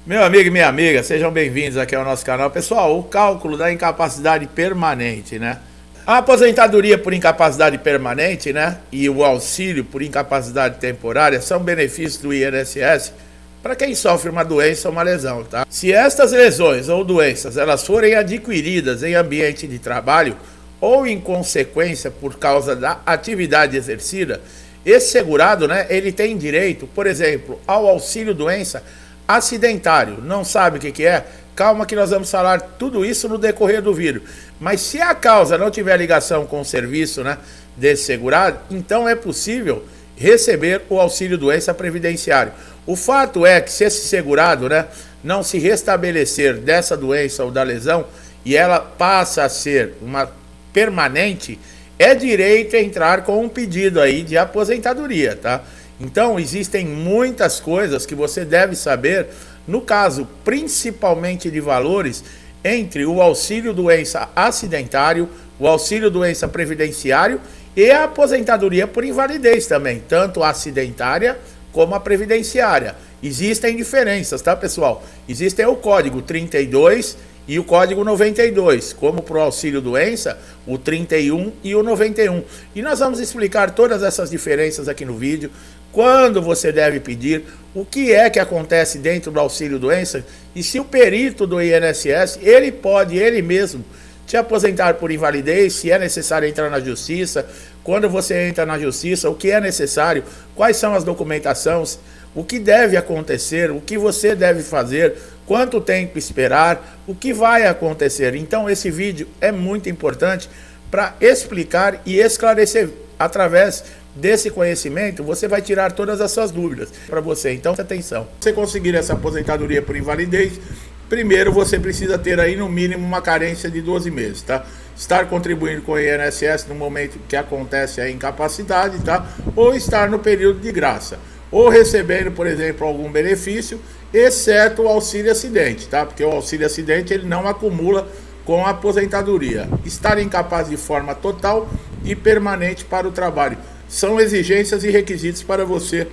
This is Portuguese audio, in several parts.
Meu amigo e minha amiga, sejam bem-vindos aqui ao nosso canal. Pessoal, o cálculo da incapacidade permanente, né? A aposentadoria por incapacidade permanente, né? E o auxílio por incapacidade temporária são benefícios do INSS para quem sofre uma doença ou uma lesão, tá? Se estas lesões ou doenças elas forem adquiridas em ambiente de trabalho ou em consequência por causa da atividade exercida, esse segurado, né, ele tem direito, por exemplo, ao auxílio doença acidentário. Não sabe o que é? Calma que nós vamos falar tudo isso no decorrer do vídeo. Mas se a causa não tiver ligação com o serviço, né, desse segurado, então é possível receber o auxílio doença previdenciário. O fato é que se esse segurado, né, não se restabelecer dessa doença ou da lesão e ela passa a ser uma permanente, é direito a entrar com um pedido aí de aposentadoria, tá? Então, existem muitas coisas que você deve saber, no caso, principalmente de valores, entre o auxílio-doença acidentário, o auxílio-doença previdenciário e a aposentadoria por invalidez também, tanto a acidentária como a previdenciária. Existem diferenças, tá, pessoal? Existem o código 32 e o código 92, como para o auxílio-doença, o 31 e o 91. E nós vamos explicar todas essas diferenças aqui no vídeo, quando você deve pedir, o que é que acontece dentro do auxílio-doença e se o perito do INSS, ele pode, ele mesmo, te aposentar por invalidez, se é necessário entrar na justiça, quando você entra na justiça, o que é necessário, quais são as documentações, o que deve acontecer, o que você deve fazer, quanto tempo esperar, o que vai acontecer. Então esse vídeo é muito importante para explicar e esclarecer. Através desse conhecimento, você vai tirar todas as suas dúvidas para você. Então, atenção. Para você conseguir essa aposentadoria por invalidez, primeiro você precisa ter aí no mínimo uma carência de 12 meses, tá? Estar contribuindo com o INSS no momento que acontece a incapacidade, tá? Ou estar no período de graça. Ou recebendo, por exemplo, algum benefício, exceto o auxílio acidente, tá? Porque o auxílio acidente ele não acumula com a aposentadoria. Estar incapaz de forma total e permanente para o trabalho. São exigências e requisitos para você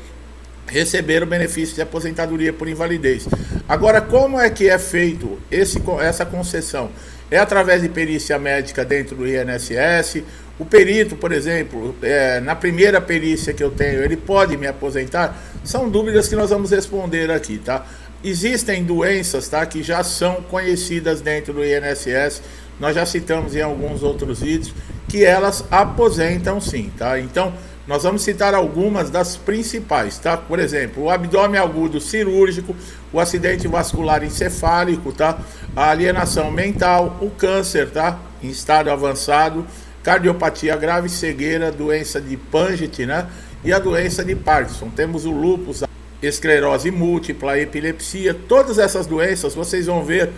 receber o benefício de aposentadoria por invalidez. Agora, como é que é feito essa concessão? É através de perícia médica dentro do INSS. O perito, por exemplo, na primeira perícia que eu tenho, ele pode me aposentar? São dúvidas que nós vamos responder aqui, tá? Existem doenças, tá, que já são conhecidas dentro do INSS, nós já citamos em alguns outros vídeos, que elas aposentam sim, tá? Então, nós vamos citar algumas das principais, tá? Por exemplo, o abdômen agudo cirúrgico, o acidente vascular encefálico, tá? A alienação mental, o câncer, tá? Em estado avançado, cardiopatia grave, cegueira, doença de Paget, né? E a doença de Parkinson. Temos o lúpus, esclerose múltipla, epilepsia, todas essas doenças vocês vão ver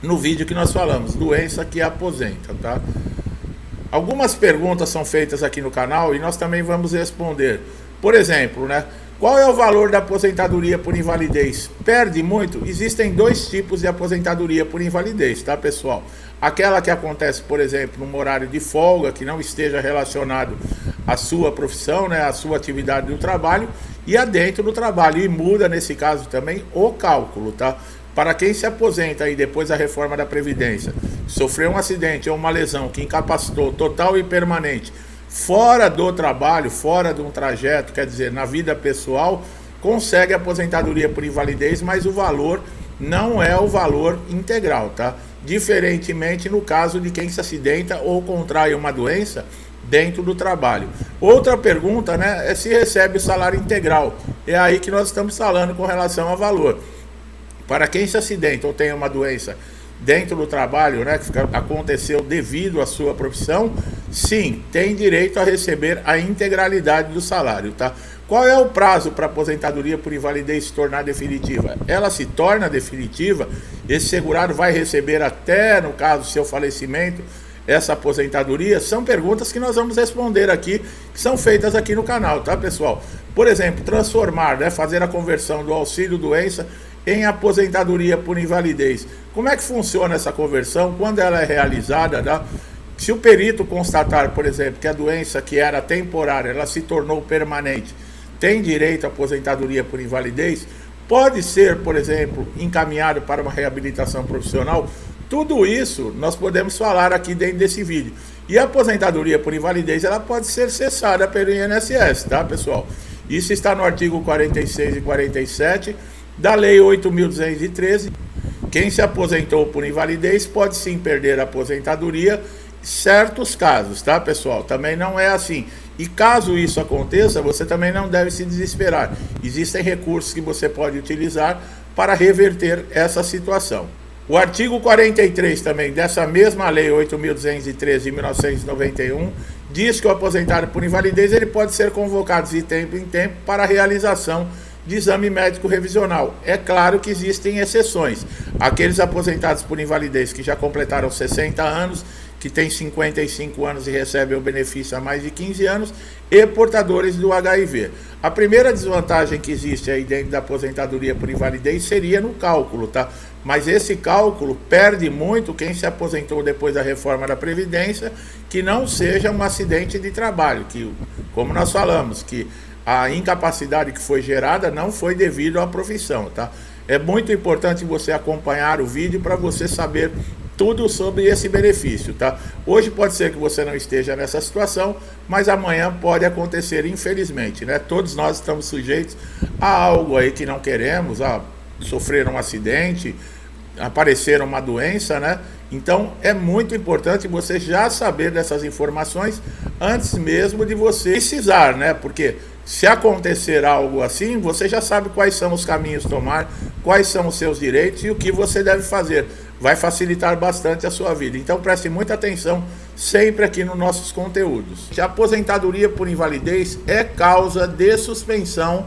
no vídeo que nós falamos, doença que aposenta, tá? Algumas perguntas são feitas aqui no canal e nós também vamos responder. Por exemplo, né? Qual é o valor da aposentadoria por invalidez? Perde muito? Existem dois tipos de aposentadoria por invalidez, tá, pessoal? Aquela que acontece, por exemplo, num horário de folga, que não esteja relacionado à sua profissão, né, à sua atividade do trabalho, e a dentro do trabalho. E muda, nesse caso também, o cálculo, tá? Para quem se aposenta aí depois da reforma da Previdência, sofreu um acidente ou uma lesão que incapacitou total e permanente, fora do trabalho, fora de um trajeto, quer dizer, na vida pessoal, consegue aposentadoria por invalidez, mas o valor não é o valor integral, tá? Diferentemente no caso de quem se acidenta ou contrai uma doença dentro do trabalho. Outra pergunta, né, é se recebe o salário integral. É aí que nós estamos falando com relação a valor. Para quem se acidenta ou tem uma doença dentro do trabalho, né, que aconteceu devido à sua profissão, sim, tem direito a receber a integralidade do salário, tá? Qual é o prazo para a aposentadoria por invalidez se tornar definitiva? Ela se torna definitiva, esse segurado vai receber até, no caso, seu falecimento, essa aposentadoria? São perguntas que nós vamos responder aqui, que são feitas aqui no canal, tá, pessoal? Por exemplo, transformar, né, fazer a conversão do auxílio doença em aposentadoria por invalidez. Como é que funciona essa conversão? Quando ela é realizada, né? Se o perito constatar, por exemplo, que a doença que era temporária, ela se tornou permanente, tem direito à aposentadoria por invalidez, pode ser, por exemplo, encaminhado para uma reabilitação profissional. Tudo isso nós podemos falar aqui dentro desse vídeo. E a aposentadoria por invalidez, ela pode ser cessada pelo INSS, tá, pessoal? Isso está no artigo 46 e 47 da Lei 8.213. Quem se aposentou por invalidez pode sim perder a aposentadoria em certos casos, tá, pessoal? Também não é assim. E caso isso aconteça, você também não deve se desesperar. Existem recursos que você pode utilizar para reverter essa situação. O artigo 43 também dessa mesma Lei 8.213 de 1991 diz que o aposentado por invalidez ele pode ser convocado de tempo em tempo para a realização de exame médico revisional. É claro que existem exceções. Aqueles aposentados por invalidez que já completaram 60 anos, que têm 55 anos e recebem o benefício há mais de 15 anos, e portadores do HIV. A primeira desvantagem que existe aí dentro da aposentadoria por invalidez seria no cálculo, tá? Mas esse cálculo perde muito quem se aposentou depois da reforma da Previdência, que não seja um acidente de trabalho, que, como nós falamos, que a incapacidade que foi gerada não foi devido à profissão, tá? É muito importante você acompanhar o vídeo para você saber tudo sobre esse benefício, tá? Hoje pode ser que você não esteja nessa situação, mas amanhã pode acontecer, infelizmente, né? Todos nós estamos sujeitos a algo aí que não queremos, a sofrer um acidente, aparecer uma doença, né? Então é muito importante você já saber dessas informações antes mesmo de você precisar, né? Porque se acontecer algo assim, você já sabe quais são os caminhos tomar, quais são os seus direitos e o que você deve fazer. Vai facilitar bastante a sua vida. Então preste muita atenção sempre aqui nos nossos conteúdos. A aposentadoria por invalidez é causa de suspensão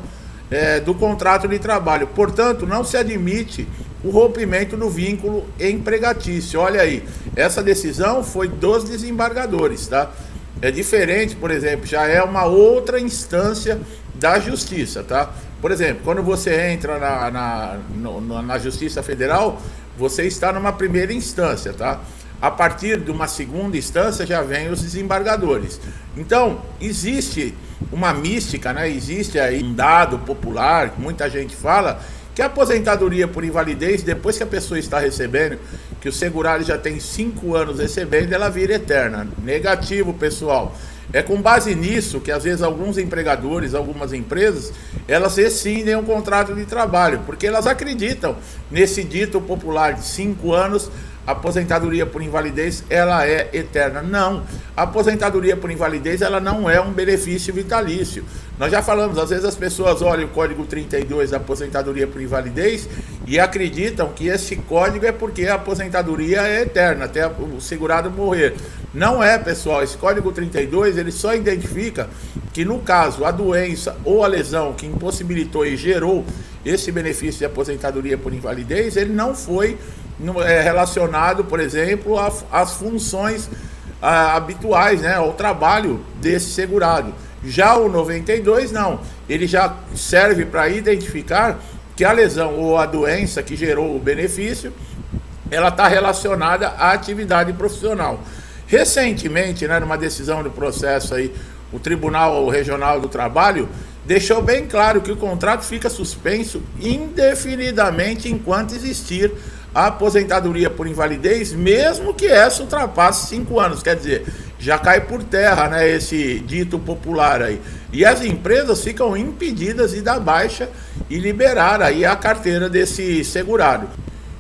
do contrato de trabalho. Portanto, não se admite o rompimento do vínculo empregatício. Olha aí, essa decisão foi dos desembargadores, tá? É diferente, por exemplo, já é uma outra instância da justiça, tá? Por exemplo, quando você entra na Justiça Federal, você está numa primeira instância, tá? A partir de uma segunda instância já vem os desembargadores. Então, existe uma mística, né? Existe aí um dado popular, que muita gente fala, que a aposentadoria por invalidez, depois que a pessoa está recebendo, que o segurado já tem 5 anos recebendo, ela vira eterna. Negativo, pessoal. É com base nisso que às vezes alguns empregadores, algumas empresas, elas rescindem um contrato de trabalho, porque elas acreditam nesse dito popular de 5 anos, a aposentadoria por invalidez, ela é eterna. Não, a aposentadoria por invalidez, ela não é um benefício vitalício. Nós já falamos, às vezes as pessoas olham o código 32 da aposentadoria por invalidez e acreditam que esse código é porque a aposentadoria é eterna, até o segurado morrer. Não é, pessoal, esse código 32, ele só identifica que no caso a doença ou a lesão que impossibilitou e gerou esse benefício de aposentadoria por invalidez, ele não foi relacionado, por exemplo, às funções habituais, né, ao trabalho desse segurado. Já o 92 não, ele já serve para identificar que a lesão ou a doença que gerou o benefício, ela está relacionada à atividade profissional. Recentemente, né, numa decisão do processo aí, o Tribunal Regional do Trabalho deixou bem claro que o contrato fica suspenso indefinidamente enquanto existir a aposentadoria por invalidez, mesmo que essa ultrapasse 5 anos. Quer dizer, já cai por terra, né, esse dito popular aí. E as empresas ficam impedidas de dar baixa e liberar aí a carteira desse segurado.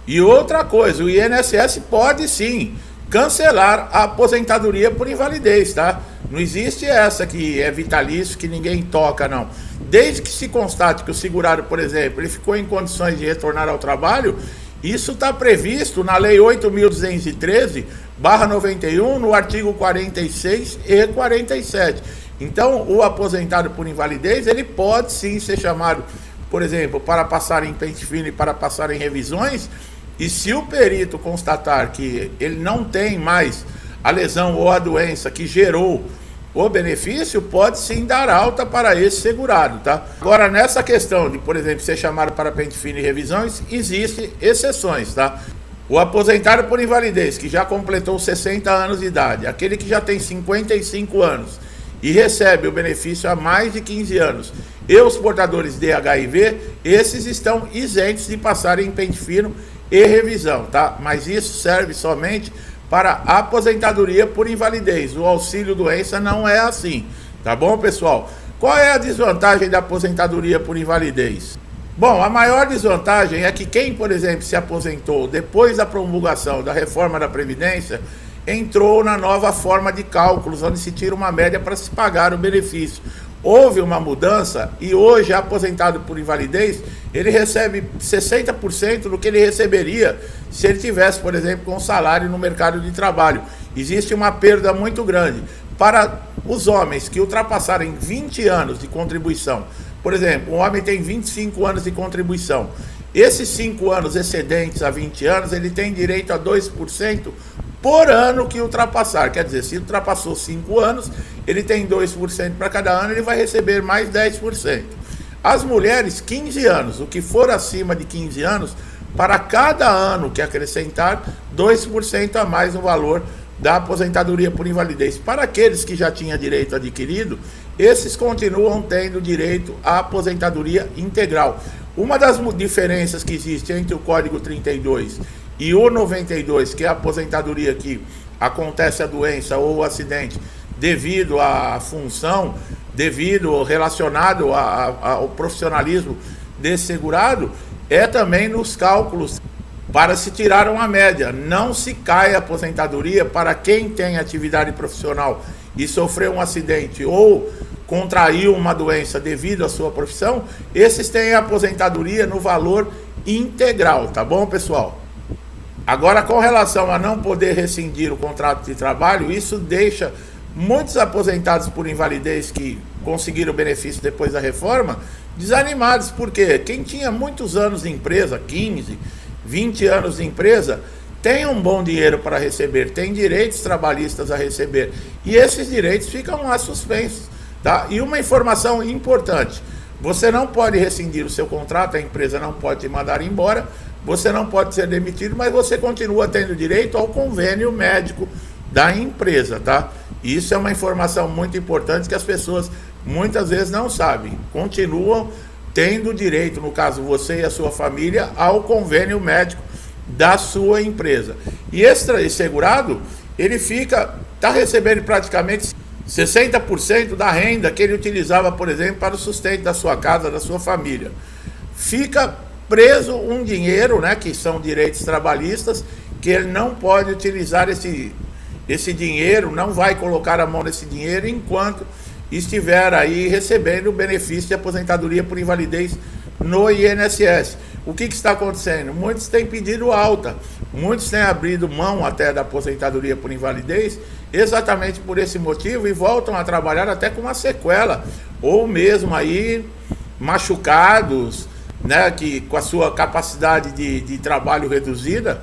E outra coisa, o INSS pode sim cancelar a aposentadoria por invalidez, tá? Não existe essa que é vitalício, que ninguém toca, não. Desde que se constate que o segurado, por exemplo, ele ficou em condições de retornar ao trabalho, isso está previsto na Lei 8.213/91, no artigo 46 e 47. Então, o aposentado por invalidez, ele pode sim ser chamado, por exemplo, para passar em pente fino e para passar em revisões, e se o perito constatar que ele não tem mais a lesão ou a doença que gerou o benefício, pode sim dar alta para esse segurado, tá? Agora, nessa questão de, por exemplo, ser chamado para pente fino e revisões, existem exceções, tá? O aposentado por invalidez, que já completou 60 anos de idade, aquele que já tem 55 anos e recebe o benefício há mais de 15 anos, e os portadores de HIV, esses estão isentos de passarem em pente fino e revisão, tá? Mas isso serve somente para aposentadoria por invalidez. O auxílio doença não é assim, tá bom, pessoal? Qual é a desvantagem da aposentadoria por invalidez? Bom, a maior desvantagem é que quem, por exemplo, se aposentou depois da promulgação da reforma da Previdência, entrou na nova forma de cálculos, onde se tira uma média para se pagar o benefício. Houve uma mudança e hoje, aposentado por invalidez, ele recebe 60% do que ele receberia se ele tivesse, por exemplo, com salário no mercado de trabalho. Existe uma perda muito grande. Para os homens que ultrapassarem 20 anos de contribuição, por exemplo, um homem tem 25 anos de contribuição, esses 5 anos excedentes a 20 anos, ele tem direito a 2% por ano que ultrapassar. Quer dizer, se ultrapassou 5 anos, ele tem 2% para cada ano, ele vai receber mais 10%. As mulheres, 15 anos, o que for acima de 15 anos, para cada ano que acrescentar, 2% a mais no valor da aposentadoria por invalidez. Para aqueles que já tinham direito adquirido, esses continuam tendo direito à aposentadoria integral. Uma das diferenças que existe entre o Código 32 e o 92, que é a aposentadoria que acontece a doença ou o acidente devido à função, devido relacionado ao profissionalismo desse segurado, é também nos cálculos para se tirar uma média. Não se cai a aposentadoria para quem tem atividade profissional e sofreu um acidente ou contraiu uma doença devido à sua profissão, esses têm a aposentadoria no valor integral, tá bom, pessoal? Agora, com relação a não poder rescindir o contrato de trabalho, isso deixa muitos aposentados por invalidez que conseguiram o benefício depois da reforma desanimados, porque quem tinha muitos anos de empresa, 15, 20 anos de empresa, tem um bom dinheiro para receber, tem direitos trabalhistas a receber, e esses direitos ficam lá suspensos, tá? E uma informação importante: você não pode rescindir o seu contrato, a empresa não pode te mandar embora, você não pode ser demitido, mas você continua tendo direito ao convênio médico da empresa, tá? Isso é uma informação muito importante que as pessoas muitas vezes não sabem. Continuam tendo direito, no caso você e a sua família, ao convênio médico da sua empresa. E esse segurado, ele está recebendo praticamente 60% da renda que ele utilizava, por exemplo, para o sustento da sua casa, da sua família. Fica preso um dinheiro, né, que são direitos trabalhistas, que ele não pode utilizar esse dinheiro, não vai colocar a mão nesse dinheiro enquanto estiver aí recebendo o benefício de aposentadoria por invalidez no INSS. O que está acontecendo? Muitos têm pedido alta, muitos têm abrido mão até da aposentadoria por invalidez, exatamente por esse motivo, e voltam a trabalhar até com uma sequela, ou mesmo aí machucados, né, que com a sua capacidade de trabalho reduzida,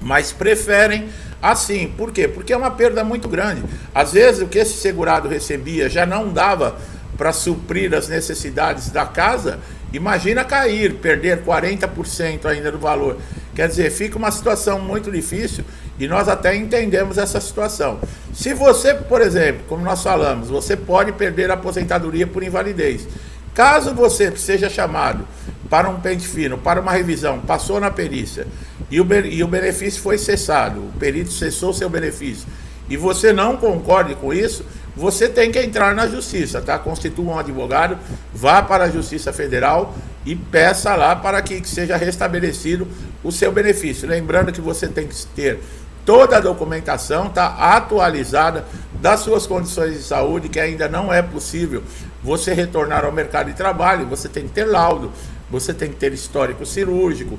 mas preferem assim. Por quê? Porque é uma perda muito grande. Às vezes o que esse segurado recebia já não dava para suprir as necessidades da casa, imagina cair, perder 40% ainda do valor. Quer dizer, fica uma situação muito difícil e nós até entendemos essa situação. Se você, por exemplo, como nós falamos, você pode perder a aposentadoria por invalidez. Caso você seja chamado para um pente fino, para uma revisão, passou na perícia e o benefício foi cessado, o perito cessou seu benefício, e você não concorde com isso, você tem que entrar na justiça, tá? Constitua um advogado, vá para a Justiça Federal e peça lá para que seja restabelecido o seu benefício. Lembrando que você tem que ter toda a documentação, tá, atualizada das suas condições de saúde, que ainda não é possível você retornar ao mercado de trabalho. Você tem que ter laudo, você tem que ter histórico cirúrgico,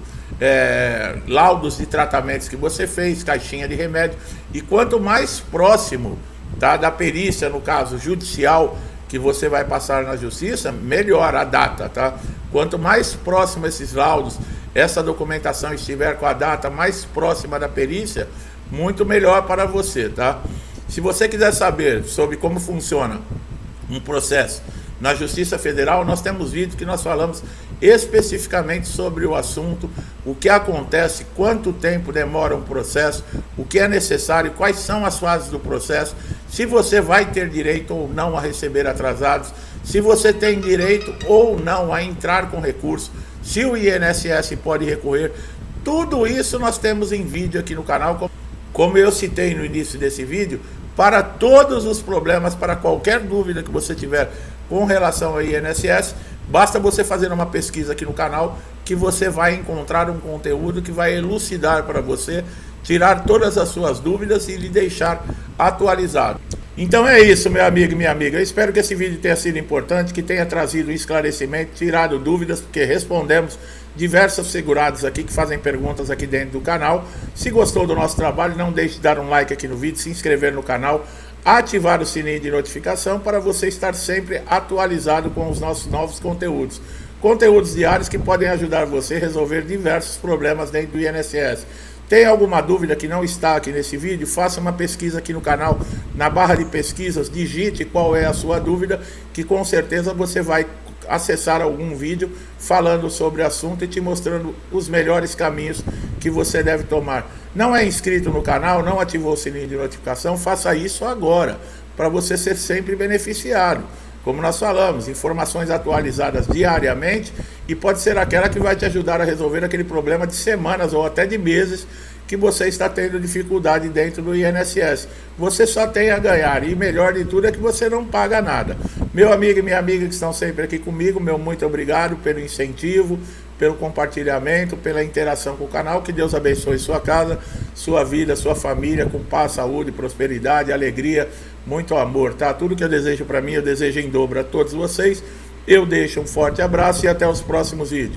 laudos de tratamentos que você fez, caixinha de remédio. E quanto mais próximo, tá, da perícia, no caso judicial, que você vai passar na justiça, melhor a data, tá? Quanto mais próximo esses laudos, essa documentação estiver com a data mais próxima da perícia, muito melhor para você, tá? Se você quiser saber sobre como funciona um processo na Justiça Federal, nós temos vídeo que nós falamos especificamente sobre o assunto, o que acontece, quanto tempo demora um processo, o que é necessário, quais são as fases do processo. se você vai ter direito ou não a receber atrasados, se você tem direito ou não a entrar com recurso, se o INSS pode recorrer. Tudo isso nós temos em vídeo aqui no canal, como eu citei no início desse vídeo, para todos os problemas, para qualquer dúvida que você tiver com relação ao INSS, basta você fazer uma pesquisa aqui no canal que você vai encontrar um conteúdo que vai elucidar para você, tirar todas as suas dúvidas e lhe deixar atualizado. Então é isso, meu amigo e minha amiga. Eu espero que esse vídeo tenha sido importante, que tenha trazido esclarecimento, tirado dúvidas, porque respondemos diversos segurados aqui que fazem perguntas aqui dentro do canal. Se gostou do nosso trabalho, não deixe de dar um like aqui no vídeo, se inscrever no canal, ativar o sininho de notificação para você estar sempre atualizado com os nossos novos conteúdos. Conteúdos diários que podem ajudar você a resolver diversos problemas dentro do INSS. Tem alguma dúvida que não está aqui nesse vídeo? Faça uma pesquisa aqui no canal, na barra de pesquisas, digite qual é a sua dúvida, que com certeza você vai acessar algum vídeo falando sobre o assunto e te mostrando os melhores caminhos que você deve tomar. Não é inscrito no canal, não ativou o sininho de notificação, faça isso agora, para você ser sempre beneficiado. Como nós falamos, informações atualizadas diariamente, e pode ser aquela que vai te ajudar a resolver aquele problema de semanas ou até de meses que você está tendo dificuldade dentro do INSS. Você só tem a ganhar, e melhor de tudo é que você não paga nada. Meu amigo e minha amiga que estão sempre aqui comigo, meu muito obrigado pelo incentivo, pelo compartilhamento, pela interação com o canal. Que Deus abençoe sua casa, sua vida, sua família, com paz, saúde, prosperidade, alegria, muito amor, tá? Tudo que eu desejo para mim, eu desejo em dobro a todos vocês. Eu deixo um forte abraço e até os próximos vídeos.